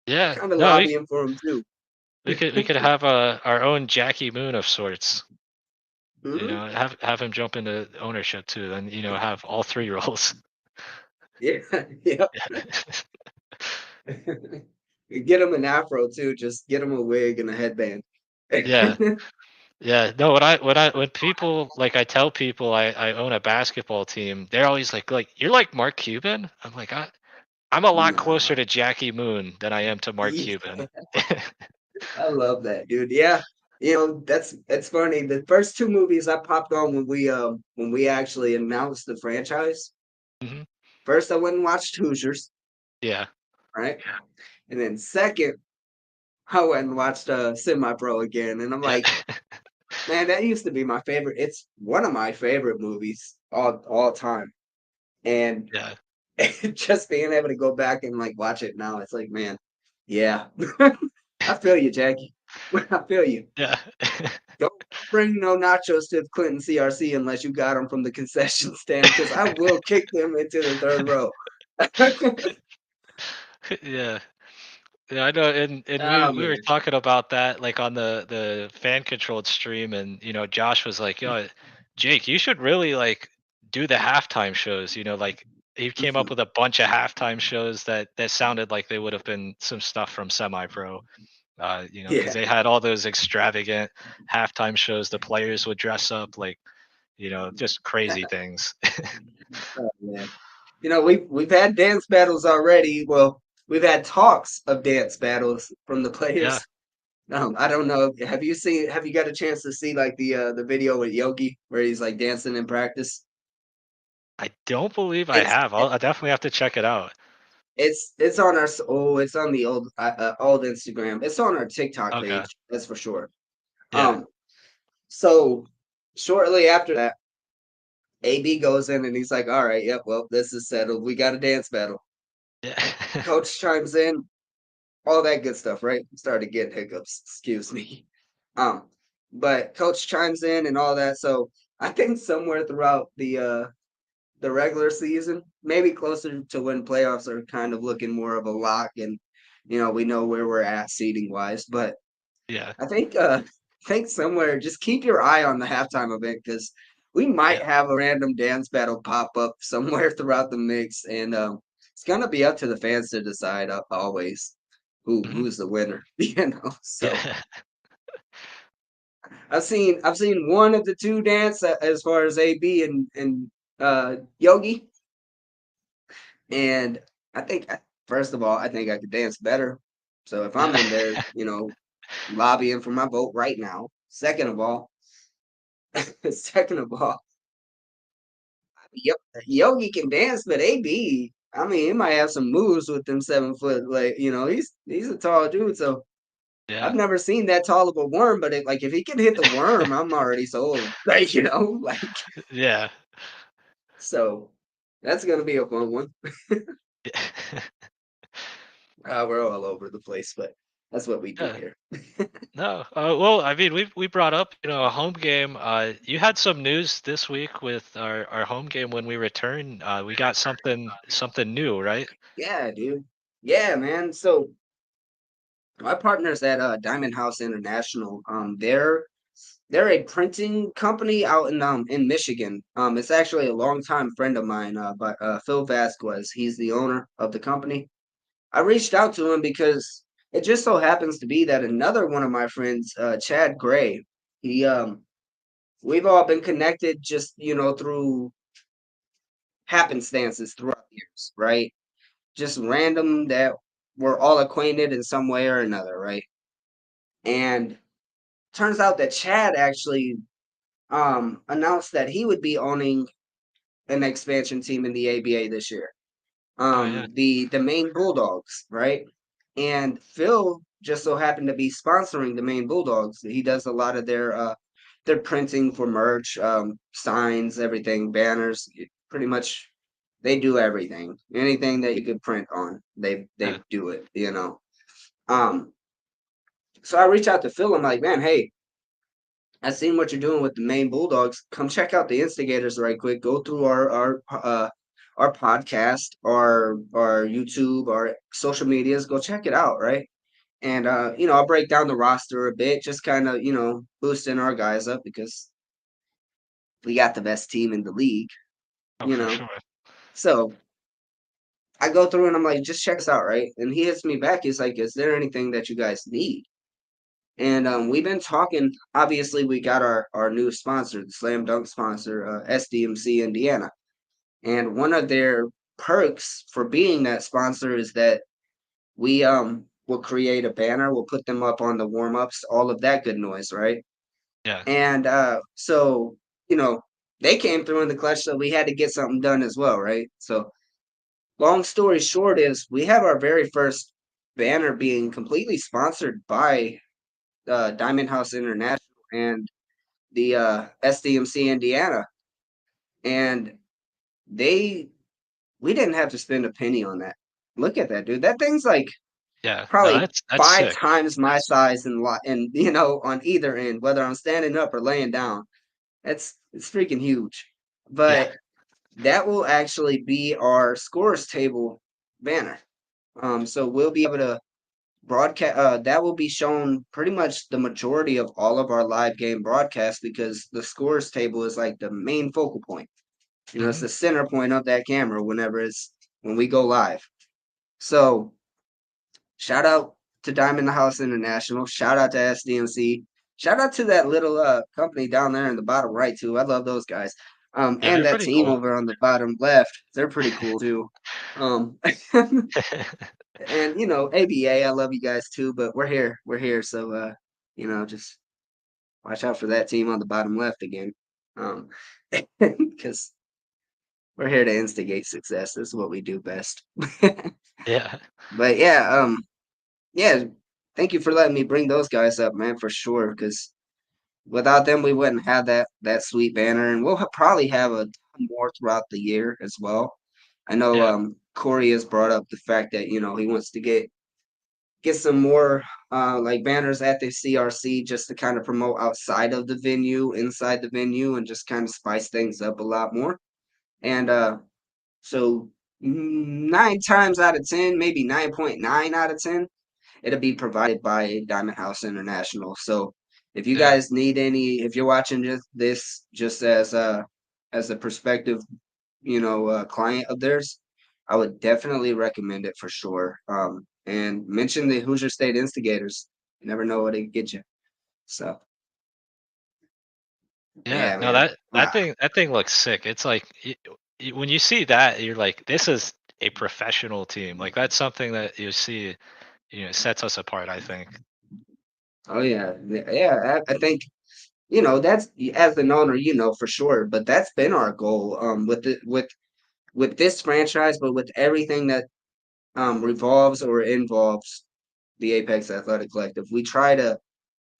Yeah. Kind of No, lobbying for him too. we could have our own Jackie Moon of sorts. Hmm. Have him jump into ownership too, then have all three roles. Yeah, yeah. Get him an afro too. Just get him a wig and a headband. Yeah. Yeah. No, when people like I tell people I own a basketball team, they're always like you're like Mark Cuban. I'm like I'm a lot closer Nah, to Jackie Moon than I am to Mark yeah, Cuban. I love that, dude. Yeah, that's funny. The first two movies I popped on when we actually announced the franchise. Hmm. First, I went and watched Hoosiers, Yeah. right? And then second, I went and watched Semi Pro again, and I'm Yeah. like, man, that used to be my favorite. It's one of my favorite movies all time, and Yeah. just being able to go back and like watch it now, it's like, man, yeah, I feel you, Jackie. I feel you. Yeah. Don't bring no nachos to Clinton CRC unless you got them from the concession stand, because I will kick them into the third row. Yeah. Yeah, I know, and we Oh we were man, talking about that like on the fan controlled stream, and Josh was like, "Yo, Jake, you should really like do the halftime shows." Like he came up mhm. with a bunch of halftime shows that sounded like they would have been some stuff from Semi Pro. Because Yeah, they had all those extravagant halftime shows. The players would dress up like just crazy things. oh man. We've had dance battles already. Well, we've had talks of dance battles from the Yeah, players. I don't know. Have you got a chance to see like the video with Yogi where he's like dancing in practice? I don't believe I It's have. I definitely have to check it out. it's on it's on the old Instagram. It's on our TikTok Okay. page, that's for sure. Yeah. Um, so shortly after that, AB goes in and he's like, "All right, yep, well, this is settled. We got a dance battle." Yeah. Coach chimes in, all that good stuff, right? Started getting hiccups, excuse me. Um, but coach chimes in and all that. So I think somewhere throughout the regular season, maybe closer to when playoffs are kind of looking more of a lock, and we know where we're at seating wise. But Yeah. I think somewhere just keep your eye on the halftime event, because we might Yeah. have a random dance battle pop up somewhere throughout the mix, and it's gonna be up to the fans to decide always Mhm. who's the winner. So Yeah. I've seen one of the two dance, as far as AB and Yogi, and I think, first of all, I think I could dance better. So if I'm Yeah. in there, lobbying for my vote right now. Second of all, yep, Yogi can dance, but AB, I mean, he might have some moves with them 7 foot. Like, he's a tall dude, so I've Yeah. never seen that tall of a worm. But like if he can hit the worm, I'm already sold. Like, like Yeah. so. That's gonna be a fun one. We're all over the place, but that's what we do Yeah. here. No. Well, I mean, we brought up, a home game. You had some news this week with our home game when we return. We got something new, right? Yeah, dude. Yeah, man. So my partners at Diamond House International, they're a printing company out in Michigan. It's actually a longtime friend of mine, but Phil Vasquez. He's the owner of the company. I reached out to him because it just so happens to be that another one of my friends, Chad Gray, he we've all been connected just through happenstances throughout the years, right? Just random that we're all acquainted in some way or another, right? And turns out that Chad actually announced that he would be owning an expansion team in the ABA this year. Oh yeah. The Maine Bulldogs, right? And Phil just so happened to be sponsoring the Maine Bulldogs. He does a lot of their printing for merch, signs, everything, banners, pretty much they do everything. Anything that you could print on, Yeah. they do it, Um so I reach out to Phil, I'm like, man, hey, I seen what you're doing with the Maine Bulldogs. Come check out the Instigators right quick. Go through our podcast, our YouTube, our social medias. Go check it out, right? And I'll break down the roster a bit, just kind of boosting our guys up because we got the best team in the league, Oh, you for know. sure. So I go through and I'm like, just check us out, right? And he hits me back. He's like, is there anything that you guys need? And we've been talking. Obviously, we got our new sponsor, the Slam Dunk sponsor, SDMC Indiana. And one of their perks for being that sponsor is that we will create a banner, we'll put them up on the warm ups, all of that good noise, right? Yeah. And so they came through in the clutch, so we had to get something done as well, right? So long story short is we have our very first banner being completely sponsored by Diamond House International and the SDMC Indiana, and they we didn't have to spend a penny on that. Look at that, dude. That thing's like Yeah. No, probably that's five sick. times my size and on either end, whether I'm standing up or laying down. It's freaking huge. Yeah. But that will actually be our scores table banner. So we'll be able to broadcast that will be shown pretty much the majority of all of our live game broadcasts because the scores table is like the main focal point. It's Hmm. the center point of that camera when we go live. So shout out to Diamond House International. Shout out to SDMC. Shout out to that little company down there in the bottom right too. I love those guys. Yeah, And they're that pretty team cool. over on the bottom left, they're pretty cool too. Um, and ABA, I love you guys too, but we're here. We're here. So just watch out for that team on the bottom left again. Because we're here to instigate success. This is what we do best. Yeah. But yeah, thank you for letting me bring those guys up, man, for sure. Because without them, we wouldn't have that sweet banner, and we'll probably have a ton more throughout the year as well. I know Yeah. Corey has brought up the fact that he wants to get some more like banners at the CRC just to kind of promote outside of the venue, inside the venue, and just kind of spice things up a lot more. And so 9 times out of 10, maybe 9.9 out of 10, it'll be provided by Diamond House International. So if you Yeah. guys need any, if you're watching this just as a prospective, client of theirs, I would definitely recommend it for sure. And mention the Hoosier State Instigators. You never know what it get you. So Yeah. yeah, No, man. that thing looks sick. It's like when you see that, you're like, this is a professional team. Like that's something that you see, sets us apart, I think. Oh yeah, yeah. I think that's as an owner, for sure. But that's been our goal. With this franchise, but with everything that revolves or involves the Apex Athletic Collective. We try to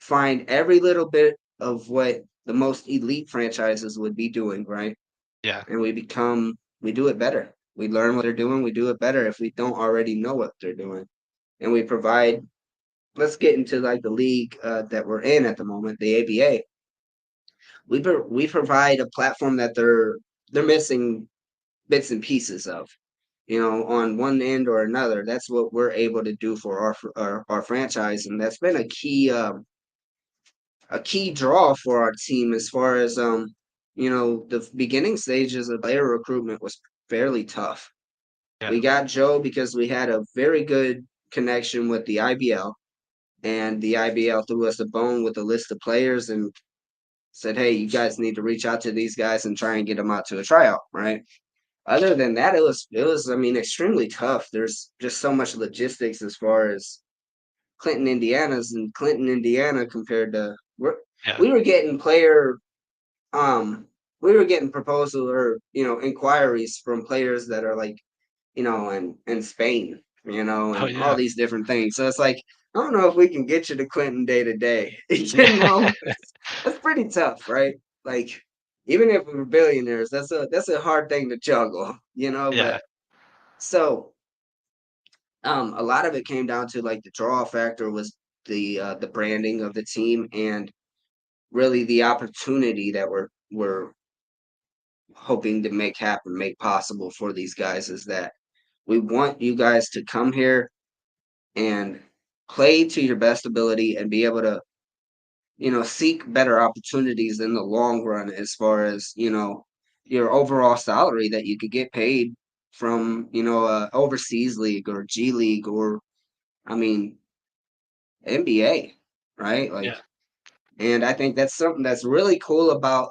find every little bit of what the most elite franchises would be doing, right? Yeah. And we become we do it better. We learn what they're doing. We do it better if we don't already know what they're doing, and we provide. Let's get into like the league that we're in at the moment, the ABA. We provide a platform that they're missing bits and pieces of, on one end or another. That's what we're able to do for our franchise, and that's been a key draw for our team as far as the beginning stages of player recruitment was fairly tough. Yeah. We got Joe because we had a very good connection with the IBL, and the IBL threw us a bone with a list of players and said, "Hey, you guys need to reach out to these guys and try and get them out to a tryout." Right. Other than that, it was I mean, extremely tough. There's just so much logistics as far as Clinton, Indiana compared to Yeah. we were getting player we were getting proposal or inquiries from players that are like in Spain, Oh and all yeah. these different things. So it's like, I don't know if we can get you to Clinton day to day. That's pretty tough, right? Like, even if we were billionaires, that's a hard thing to juggle, Yeah. But so a lot of it came down to like the draw factor was the branding of the team and really the opportunity that we're hoping to make happen, make possible for these guys is that we want you guys to come here and play to your best ability and be able to, seek better opportunities in the long run as far as, your overall salary that you could get paid from, a overseas league or G League or, I mean, NBA, right? Like, Yeah. and I think that's something that's really cool about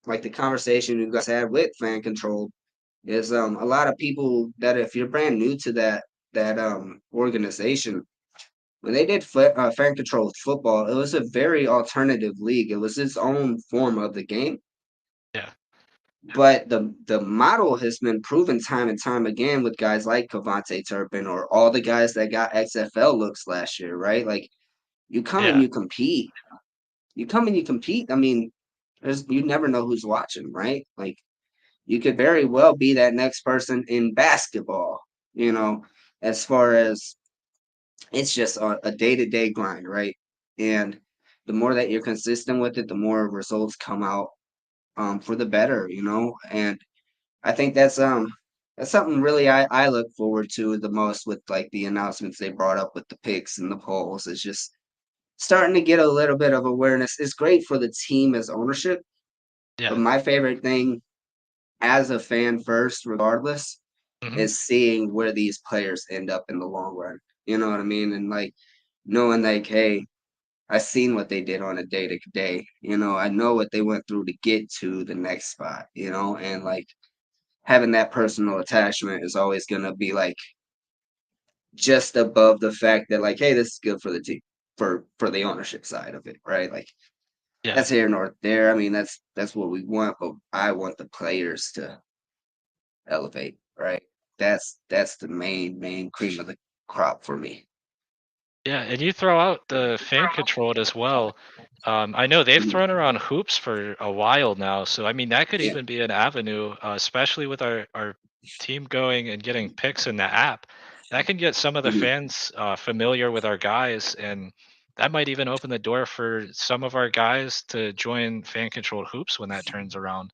like the conversation you guys had with fan control is a lot of people that if you're brand new to that organization, when they did fan control football, it was a very alternative league. It was its own form of the game, Yeah. but the model has been proven time and time again with guys like Cavante Turpin or all the guys that got XFL looks last year, right? Like you come and Yeah. you compete. You come and you compete. I mean, you never know who's watching, right? Like you could very well be that next person in basketball, you know, as far as it's just a day-to-day grind, right? And the more that you're consistent with it, the more results come out for the better, And I think that's something really I look forward to the most with like the announcements they brought up with the picks and the polls. It's just starting to get a little bit of awareness. It's great for the team as ownership, but Yeah. my favorite thing as a fan first, regardless, Hmm. is seeing where these players end up in the long run. You know what I mean? And like knowing like, hey, I seen what they did on a day to day. I know what they went through to get to the next spot, and like having that personal attachment is always gonna be like just above the fact that like, hey, this is good for the team for the ownership side of it, right? Like Yeah. that's here north there. I mean, that's what we want, but I want the players to elevate, right? That's the main cream of the crop for me. Yeah, and you throw out the fan controlled as well. I know they've Mhm. thrown around hoops for a while now, so I mean that could Yeah, even be an avenue, especially with our team going and getting picks in the app. That can get some of the mhm. fans familiar with our guys, and that might even open the door for some of our guys to join fan controlled hoops when that turns around.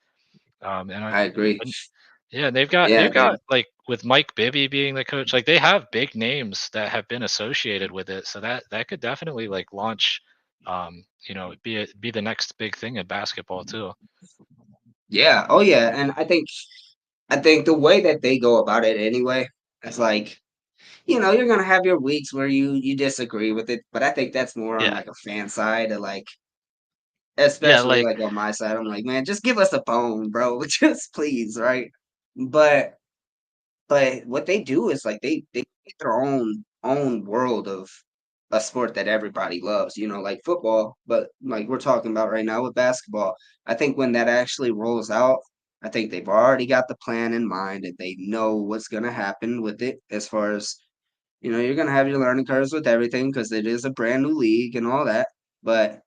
And I, I agree. yeah, they've Yeah, got like with Mike Bibby being the coach, like they have big names that have been associated with it. So that could definitely like launch be the next big thing in basketball too. yeah, oh yeah, and I think the way that they go about it anyway, it's like you're gonna have your weeks where you disagree with it, but I think that's more on Yeah. like a fan side, of like Yeah, especially like like on my side. I'm like, man, just give us a bone, bro, just please, right? But But what they do is like they make their own world of a sport that everybody loves, like football, but like we're talking about right now with basketball. I think when that actually rolls out, I think they've already got the plan in mind and they know what's gonna happen with it as far as, you're gonna have your learning curves with everything because it is a brand new league and all that. But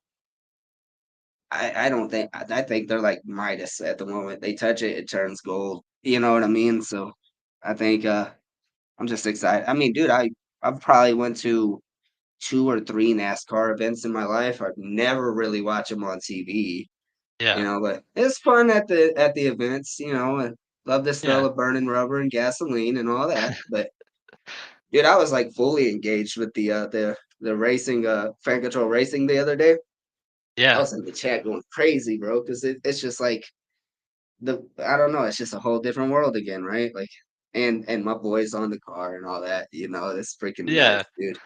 I don't think I think they're like Midas at the moment. They touch it, it turns gold. You know what I mean? So I think I'm just excited. I mean, dude, I've probably went to 2 or 3 NASCAR events in my life. I've never really watched them on TV, Yeah. but it's fun at the events, and love the smell Yeah. of burning rubber and gasoline and all that. But dude, I was like fully engaged with the racing, fan control racing the other day. I Yeah. was in the chat going crazy, bro, because it's just like I don't know, it's just a whole different world again, right? Like, and my boys on the car and all that, it's freaking Yeah. nuts, dude.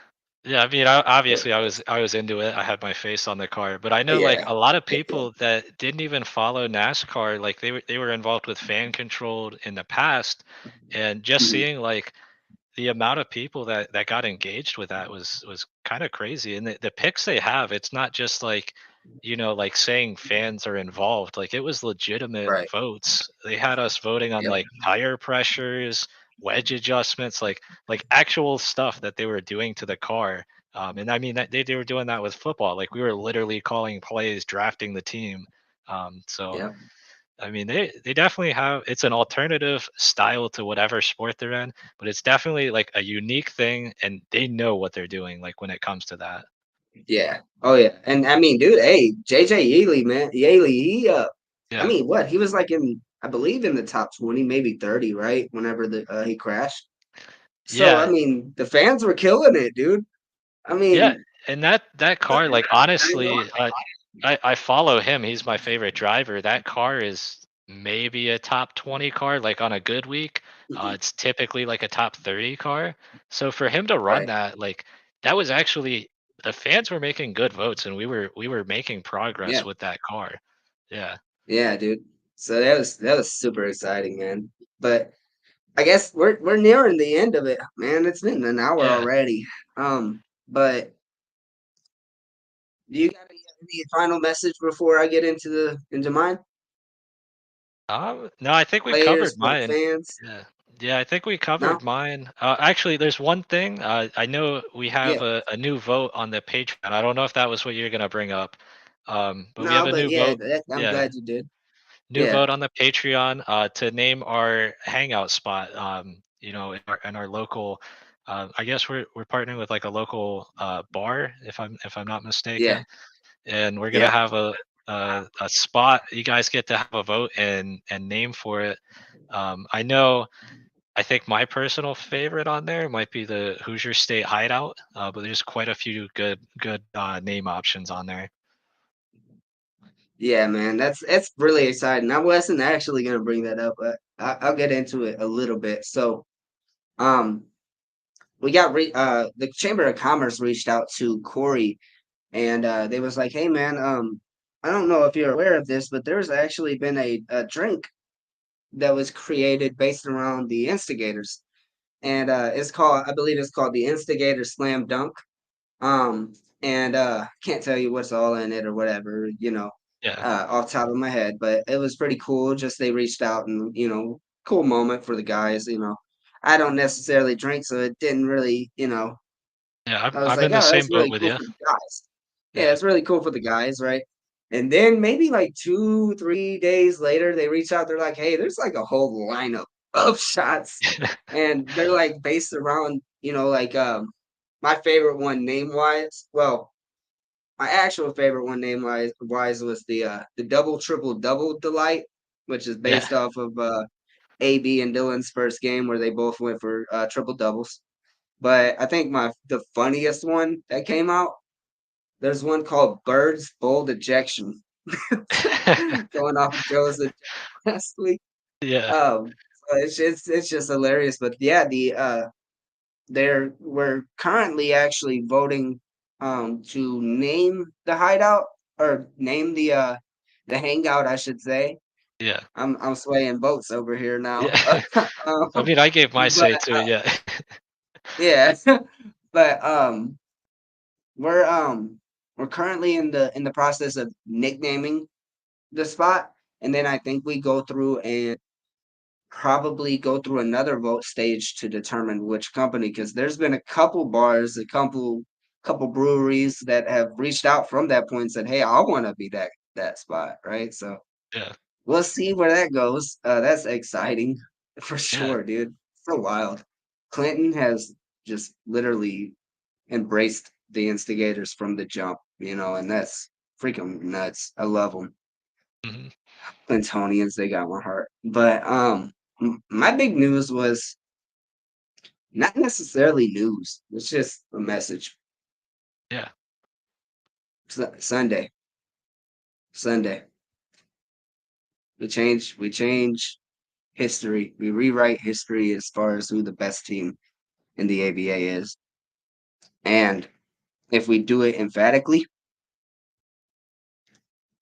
Yeah, I mean, obviously, I was into it. I had my face on the car, but I know like Yeah, a lot of heck yeah. people that didn't even follow NASCAR, like they were involved with fan controlled in the past, and just Mhm. seeing like the amount of people that got engaged with that was kind of crazy. And the picks they have, it's not just like, like saying fans are involved. Like it was legitimate Right. votes. They had us voting on Yep. like tire pressures, wedge adjustments, like actual stuff that they were doing to the car. And I mean that they were doing that with football. Like we were literally calling plays, drafting the team. So Yep. I mean, they definitely have it's an alternative style to whatever sport they're in, but it's definitely like a unique thing, and they know what they're doing, like when it comes to that. Yeah. Oh yeah. And I mean, dude, hey, JJ Yealy, man, Yealy, I Yeah. mean, what he was like I believe in the top 20, maybe 30, right? Whenever he crashed. So I Yeah. mean, the fans were killing it, dude. I Yeah. mean, And that car, like I know. honestly, I follow him. He's my favorite driver. That car is maybe a top 20 car, like on a good week. Mhm. It's typically like a top 30 car. So for him to run Right. that, like that was actually the fans were making good votes, and we were making progress Yeah. with that car. Yeah. Yeah, dude. So that was super exciting, man. But I guess we're nearing the end of it, man. It's been an hour Yeah. already. But do you got any final message before I get into mine? No, I think we Players, covered for the mine. fans? Yeah. Yeah, I think we No? covered mine. Actually, there's one thing. I know we have Yeah. a new vote on the Patreon. I don't know if that was what you're gonna bring up. But we have No, a but new yeah, vote. I'm Yeah, glad you did. new Yeah. vote on the Patreon to name our hangout spot. In our local. I guess we're partnering with like a local bar, if I'm not Yeah. mistaken, and we're gonna Yeah. have a spot. You guys get to have a vote and name for it. I know. I think my personal favorite on there might be the Hoosier State Hideout, but there's quite a few good name options on there. Yeah, man. That's really exciting. I wasn't actually gonna bring that up, but I'll get into it a little bit. So um we got the Chamber of Commerce reached out to Corey and they was like, "Hey, man, I don't know if you're aware of this, but there's actually been a drink that was created based around the Instigators, and I believe it's called the Instigator Slam Dunk. Um, and can't tell you what's all in it or whatever, Yeah, off the top of my head, but it was pretty cool. Just they reached out and cool moment for the guys. I don't necessarily drink, so it didn't really, yeah, I'm I was I'm like, in the oh, same that's boat really with cool you. for the guys. Yeah, Yeah, it's really cool for the guys, right? And then maybe like 2, 3 days later, they reach out. They're like, hey, there's like a whole lineup of shots, and they're like based around, like my favorite one name wise. Well, my actual favorite one name wise was the double triple double delight, which is yeah, based off of AB and Dylan's first game where they both went for triple doubles. But I think the funniest one that came out, there's one called Bird's Bold Ejection, going off of Joe's ejection last week. yeah, So it's just hilarious. But yeah, we're currently actually voting to name the hideout or name the hangout, I should say. yeah, I'm swaying votes over here now. yeah. I Um, mean, I gave my but say to it. Yeah, yeah, but we're um we're currently in the process of nicknaming the spot, and then I think we go through and probably go through another vote stage to determine which company, because there's been a couple bars, a couple breweries that have reached out from that point and said, "Hey, I want to be that spot," right? So yeah. we'll see where that goes. That's exciting for sure, dude. So wild. Clinton has just literally embraced the instigators from the jump, and that's freaking nuts. I love them. Mhm. Clintonians, they got my heart. But my big news was not necessarily news. It's just a message. Yeah. Sunday. Sunday. We change history. We rewrite history as far as who the best team in the ABA is. And if we do it emphatically,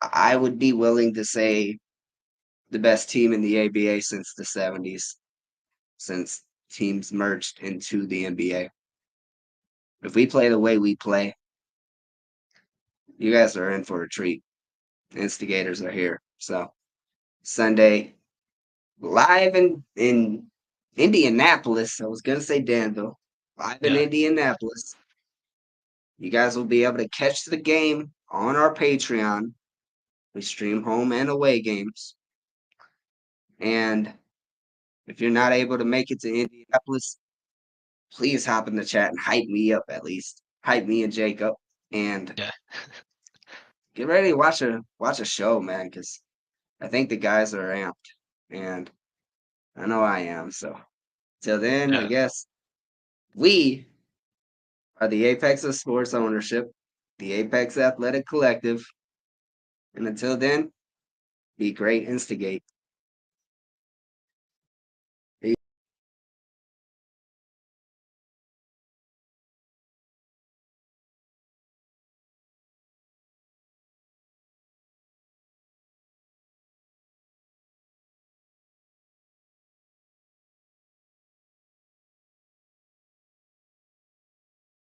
I would be willing to say the best team in the ABA since the 70s, since teams merged into the NBA. If we play the way we play, you guys are in for a treat. Instigators are here. So Sunday, live in Indianapolis. I was gonna say Danville. Live in Yeah. Indianapolis. You guys will be able to catch the game on our Patreon. We stream home and away games. And if you're not able to make it to Indianapolis, please hop in the chat and hype me up at least. Hype me and Jacob. And Yeah. get ready to watch a show, man, because I think the guys are amped. And I know I am. So till then, I Yeah. guess we are the apex of sports ownership, the Apex Athletic Collective. And until then, be great, instigate.